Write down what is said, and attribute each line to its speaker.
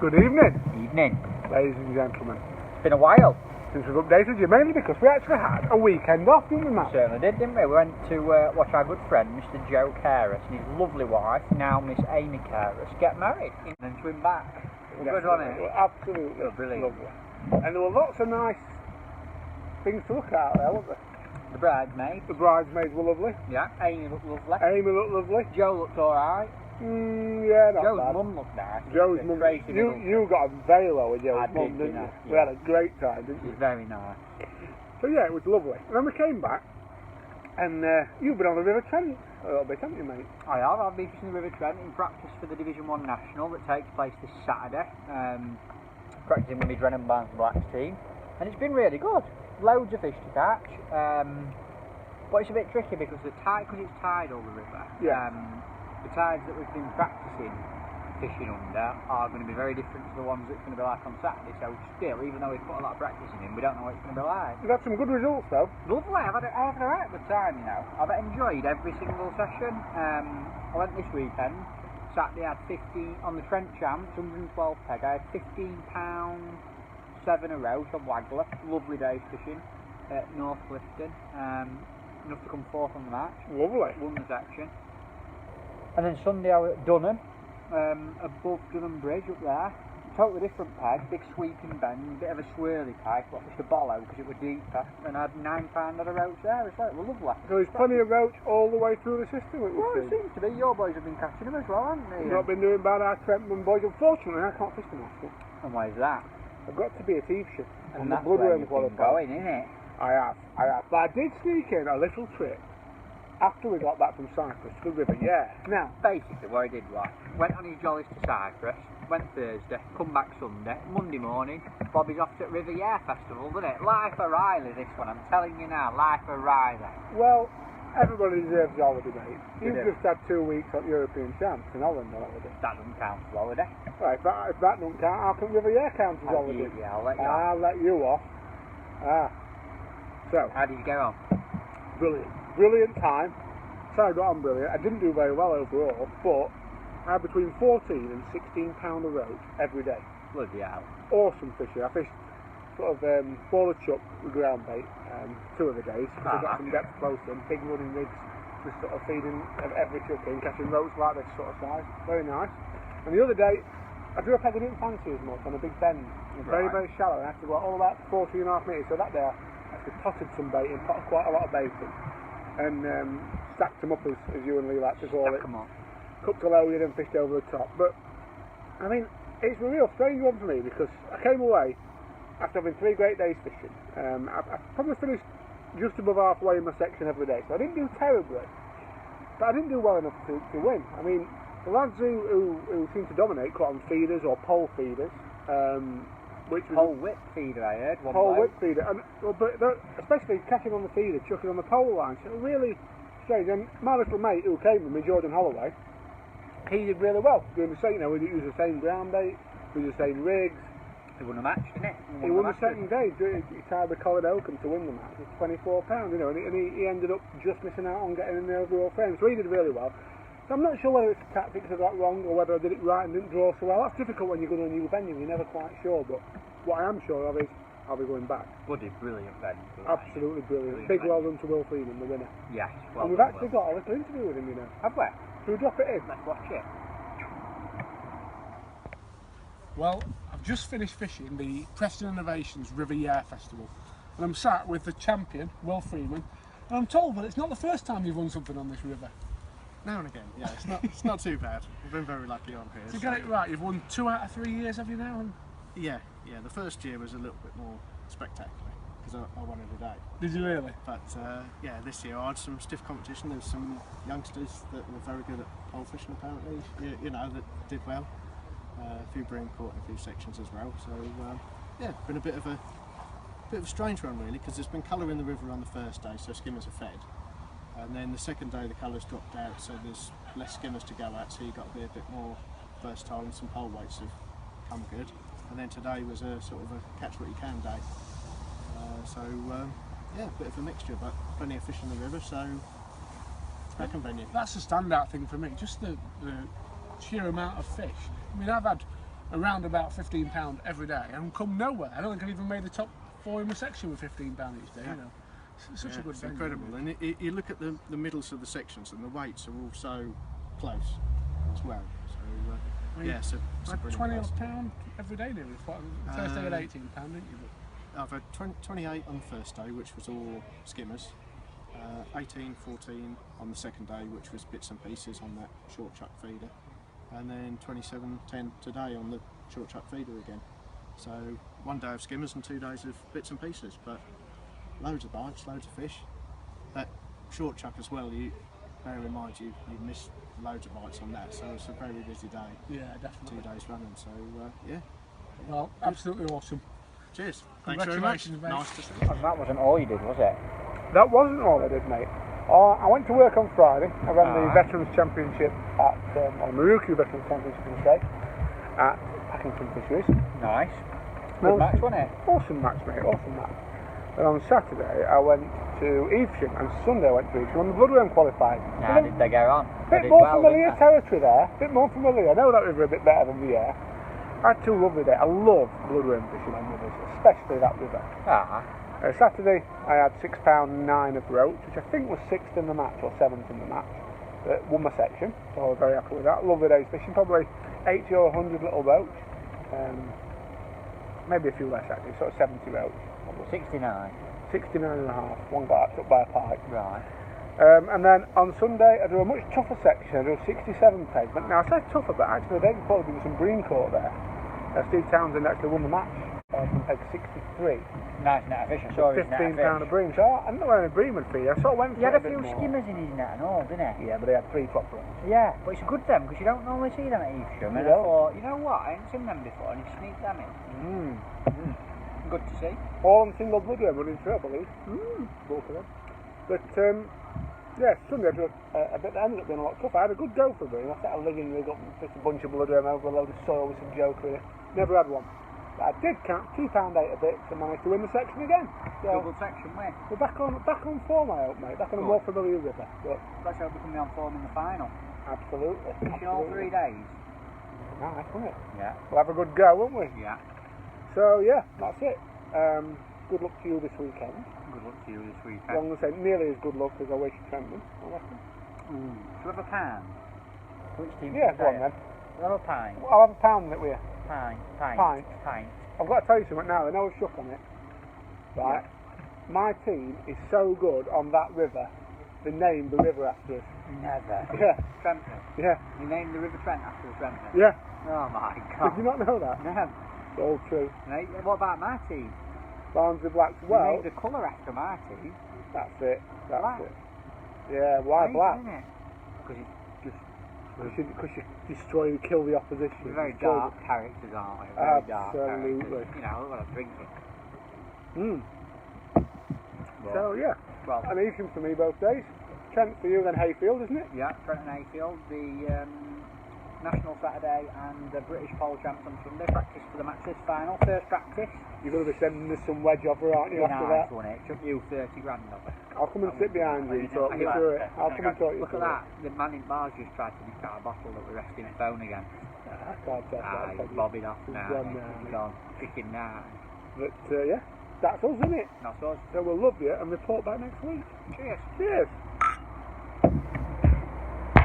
Speaker 1: Good evening,
Speaker 2: Evening.
Speaker 1: ladies and gentlemen.
Speaker 2: It's been a while.
Speaker 1: Since we've updated you, mainly because we actually had a weekend off, didn't we, Matt?
Speaker 2: Certainly did, didn't we? We went to watch our good friend, Mr. Joe Carus, and his lovely wife, now Miss Amy Carus, get married and swim back. Well, good, wasn't it?
Speaker 1: Well, absolutely.
Speaker 2: Oh, brilliant.
Speaker 1: Lovely. And there were lots of nice things to look at there, weren't there?
Speaker 2: The bridesmaids.
Speaker 1: The bridesmaids were lovely.
Speaker 2: Yeah. Amy looked lovely.
Speaker 1: Amy looked lovely.
Speaker 2: Joe looked alright.
Speaker 1: Yeah, not
Speaker 2: Joe's
Speaker 1: bad.
Speaker 2: mum looked nice.
Speaker 1: Joe's mum. You got on very well with Joe's mum, didn't you?
Speaker 2: Yeah.
Speaker 1: We had a great time, didn't we?
Speaker 2: She's very nice.
Speaker 1: So yeah, it was lovely. And then we came back, and you've been on the River Trent a little bit, haven't you, mate?
Speaker 2: I have. I've been fishing the River Trent in practice for the Division 1 National that takes place this Saturday. Practising with my Drennan Barnes Blacks team, and it's been really good. Loads of fish to catch, but it's a bit tricky because it's tidal, the river.
Speaker 1: Yeah.
Speaker 2: The tides that we've been practising fishing under are going to be very different to the ones it's going to be like on Saturday. So still, even though we've put a lot of practising in, we don't know what it's going to be like.
Speaker 1: You've had some good results though.
Speaker 2: Lovely. I've had a right good time, you know. I've enjoyed every single session. I went this weekend. Saturday I had 50 on the Trent Champs, 112 peg. I had £15.7 a roach on Waggler. Lovely day's fishing at North Clifton. Enough to come fourth on the match.
Speaker 1: Lovely.
Speaker 2: Won the section. And then Sunday I was at Dunham, above Dunham Bridge up there. Totally different peg, big sweeping bend, bit of a swirly peg, but it was the bollow because it was deeper. And I had £9 on a roach there, it's like, well, lovely.
Speaker 1: So there's plenty of roach all the way through the system, it would
Speaker 2: It seems to be. Your boys have been catching them as well, haven't they?
Speaker 1: You've not been doing bad, our Trentman boys. Unfortunately, I can't fish them often.
Speaker 2: And why is that?
Speaker 1: I've got to be at Evesham.
Speaker 2: And that's where you've been going, isn't it?
Speaker 1: I have. But I did sneak in a little trip after we got back from Cyprus to the river, yeah.
Speaker 2: Now, basically what I did was, went on his jollies to Cyprus, went Thursday, come back Sunday, Monday morning, Bobby's off to River Yare Festival, isn't it? Life of Riley, this one, I'm telling you now, Life of Riley.
Speaker 1: Well, everybody deserves a holiday, mate. You've
Speaker 2: do.
Speaker 1: just had 2 weeks at European Champs in Holland on holiday.
Speaker 2: That doesn't count as holiday.
Speaker 1: Right, if that don't count, how can River Yare count as holiday?
Speaker 2: Yeah, I'll let you off.
Speaker 1: I'll let you off. So,
Speaker 2: how did you get on?
Speaker 1: Brilliant time. So I got on brilliant. I didn't do very well overall, but I had between 14 and £16 a roach every day.
Speaker 2: Bloody hell.
Speaker 1: Awesome fishing. I fished sort of ball of chuck with ground bait 2 of the days because I got some depth close in, big running rigs, just sort of feeding every chuck in, catching roach like this sort of size. Very nice. And the other day, I drew a peg I didn't fancy as much on a big bend. It was very, very shallow. I had to go all about 14.5 metres. So that day I actually potted some bait in, put quite a lot of bait in, and stacked them up as you and Lee like to call it. Cooked a load and fished over the top. But I mean, it's a real strange one for me because I came away after having 3 great days fishing. I probably finished just above halfway in my section every day, so I didn't do terribly, but I didn't do well enough to win. I mean, the lads who seem to dominate caught on feeders or pole feeders, which was
Speaker 2: pole whip feeder, I heard.
Speaker 1: Pole whip feeder, and but especially catching on the feeder, chucking on the pole line, so really strange. And my little mate who came with me, Jordan Holloway, he did really well doing the same. You know, we used the same ground bait, we used the same rigs.
Speaker 2: He won a match, didn't he?
Speaker 1: He won the second day. He tied with Colin Oakham to win the match. It's £24, you know, and he ended up just missing out on getting in the overall frame. So he did really well. So I'm not sure whether it's the tactics I got wrong or whether I did it right and didn't draw so well. That's difficult when you go to a new venue. You're never quite sure. But what I am sure of is I'll be going back.
Speaker 2: Bloody brilliant venue.
Speaker 1: Absolutely brilliant. Big well done to Will Freeman, the winner.
Speaker 2: Yes. Well,
Speaker 1: and we've actually got a little interview with him, you know.
Speaker 2: Have we?
Speaker 1: Should we drop it in?
Speaker 2: Let's watch it.
Speaker 1: Well, I've just finished fishing the Preston Innovations River Yare Festival, and I'm sat with the champion, Will Freeman, and I'm told that it's not the first time you've won something on this river.
Speaker 3: Now and again, yeah, it's not too bad. We've been very lucky on here.
Speaker 1: To get it right, you've won 2 out of 3 years, have you now? And
Speaker 3: yeah. The first year was a little bit more spectacular because I won it a day.
Speaker 1: Did you really?
Speaker 3: But yeah, this year I had some stiff competition. There was some youngsters that were very good at pole fishing apparently. You know, that did well. A few bream caught in a few sections as well. So yeah, been a bit of a strange one really because there's been colour in the river on the first day, so skimmers are fed. And then the second day the colours dropped out, so there's less skimmers to go at, so you've got to be a bit more versatile, and some pole weights have come good. And then today was a sort of a catch what you can day. Yeah, a bit of a mixture, but plenty of fish in the river, so second venue.
Speaker 1: That's a standout thing for me, just the sheer amount of fish. I mean, I've had around about £15 every day and come nowhere. I don't think I've even made the top 4 in the section with £15 each day. You know, it's such a good
Speaker 3: it's
Speaker 1: venue,
Speaker 3: incredible. And you look at the middles of the sections, and the weights are all so close as well. So yeah, so
Speaker 1: like £20 every day nearly. The first day had £18, didn't you?
Speaker 3: I've had 28 on the first day, which was all skimmers. 18, 14 on the second day, which was bits and pieces on that short chuck feeder, and then 27, 10 today on the short chuck feeder again. So 1 day of skimmers and 2 days of bits and pieces, but loads of bites, loads of fish. That short chuck as well, you bear in mind you missed loads of bites on that, so it's a very busy day.
Speaker 1: Yeah, definitely.
Speaker 3: 2 days running, so yeah.
Speaker 1: Well, absolutely awesome.
Speaker 3: Cheers. Thanks very much.
Speaker 1: Mate.
Speaker 3: Nice to see
Speaker 2: And that wasn't all you did, was it?
Speaker 1: That wasn't all I did, mate. I went to work on Friday. I ran the Veterans Championship at, or Maruku Veterans Championship in the State, at Packington Fisheries.
Speaker 2: Nice. Good match, wasn't it?
Speaker 1: Awesome match, mate, awesome match. And on Saturday I went to Evesham, and Sunday I went to Evesham on the Bloodworm qualified.
Speaker 2: How did they get on?
Speaker 1: Bit more familiar territory there, bit more familiar. I know that river a bit better than the Yare. I had 2 lovely days. I love bloodworm fishing on rivers, especially that river. Saturday I had £6.9 of roach, which I think was 6th in the match or 7th in the match. Won my section, so I was very happy with that. Lovely days fishing, probably 80 or 100 little roach. Maybe a few less actually, sort of 70 roach.
Speaker 2: 69.
Speaker 1: 69 and a half. One got up by a pike.
Speaker 2: Right.
Speaker 1: And then on Sunday I do a much tougher section. I do a 67 peg. But now I say tougher, but actually the day before there was some bream caught there. Steve Townsend actually won the match from peg 63.
Speaker 2: Nice net of fish. I saw his net of
Speaker 1: £15 of bream. So I didn't know where any bream would be. I sort of went for
Speaker 2: he had
Speaker 1: it
Speaker 2: a few
Speaker 1: bit more.
Speaker 2: skimmers in his net and all, didn't he?
Speaker 1: Yeah, but he had 3 proper ones.
Speaker 2: Yeah, but it's a good them because you don't normally see them at Evesham. And I thought, you know what, I ain't seen them before, and he sneaked them in. Good to see.
Speaker 1: All on single bloodworm running through, I believe. Both of them. But yeah, Sunday I drew a bit that ended up being a lot tougher. I had a good go for bream. I set a ligging rig up and fished a bunch of bloodworm over a load of soil with some joker in it. Never had one. But I did count £2.8 a bit and managed to win the section again. So
Speaker 2: double section win.
Speaker 1: We're back on form, I hope, mate. Back on a more familiar river. But
Speaker 2: let's hope we can be on form in the final.
Speaker 1: Absolutely.
Speaker 2: Fishing all 3 days.
Speaker 1: Nice, wasn't it?
Speaker 2: Yeah.
Speaker 1: We'll have a good go, won't we?
Speaker 2: Yeah.
Speaker 1: So yeah, that's it. Good luck to you this weekend.
Speaker 2: Good luck to you this weekend.
Speaker 1: I'm going to say nearly as good luck as I wish Trent would, I reckon.
Speaker 2: Should we have a pound? Which team?
Speaker 1: Yeah, go on then.
Speaker 2: We'll have a pint.
Speaker 1: I'll have a pound that we're.
Speaker 2: Pint.
Speaker 1: I've got to tell you something now. I know I've shook on it. Right. Yeah. My team is so good on that river. They named the river after us.
Speaker 2: Never.
Speaker 1: Yeah.
Speaker 2: Trenton.
Speaker 1: Yeah.
Speaker 2: You named the River Trent after the Trenton.
Speaker 1: Yeah.
Speaker 2: Oh my God.
Speaker 1: Did you not know that?
Speaker 2: No.
Speaker 1: It's all true.
Speaker 2: No, what about my team?
Speaker 1: Barnsley Blacks. Well,
Speaker 2: you named the colour after my team.
Speaker 1: That's it. That's
Speaker 2: black.
Speaker 1: it. Yeah, why black?
Speaker 2: Because it's just.
Speaker 1: Because you destroy and kill the opposition.
Speaker 2: We're very dark characters, aren't we?
Speaker 1: Very
Speaker 2: Absolutely. You know, what I'm drinking.
Speaker 1: So yeah. Well, an Evesham for me both days. Trent for you, then Hayfield, isn't it?
Speaker 2: Yeah, Trent and Hayfield. The National Saturday and the British Pole Champs on Sunday. Practice for the matches final. First practice.
Speaker 1: You're going to be sending us some wedge over, aren't you, after that?
Speaker 2: It took you 30 grand of it.
Speaker 1: I'll come and sit behind you and talk you through it. I'll come and talk you
Speaker 2: through it. Look at that. The man in bars just tried to nick out a bottle that we're resting the phone again.
Speaker 1: I can't tell that.
Speaker 2: He's bobbing off now. He's gone. Kicking now.
Speaker 1: But yeah, that's us, isn't it?
Speaker 2: That's us.
Speaker 1: So we'll love you and report back next week.
Speaker 2: Cheers.
Speaker 1: Cheers.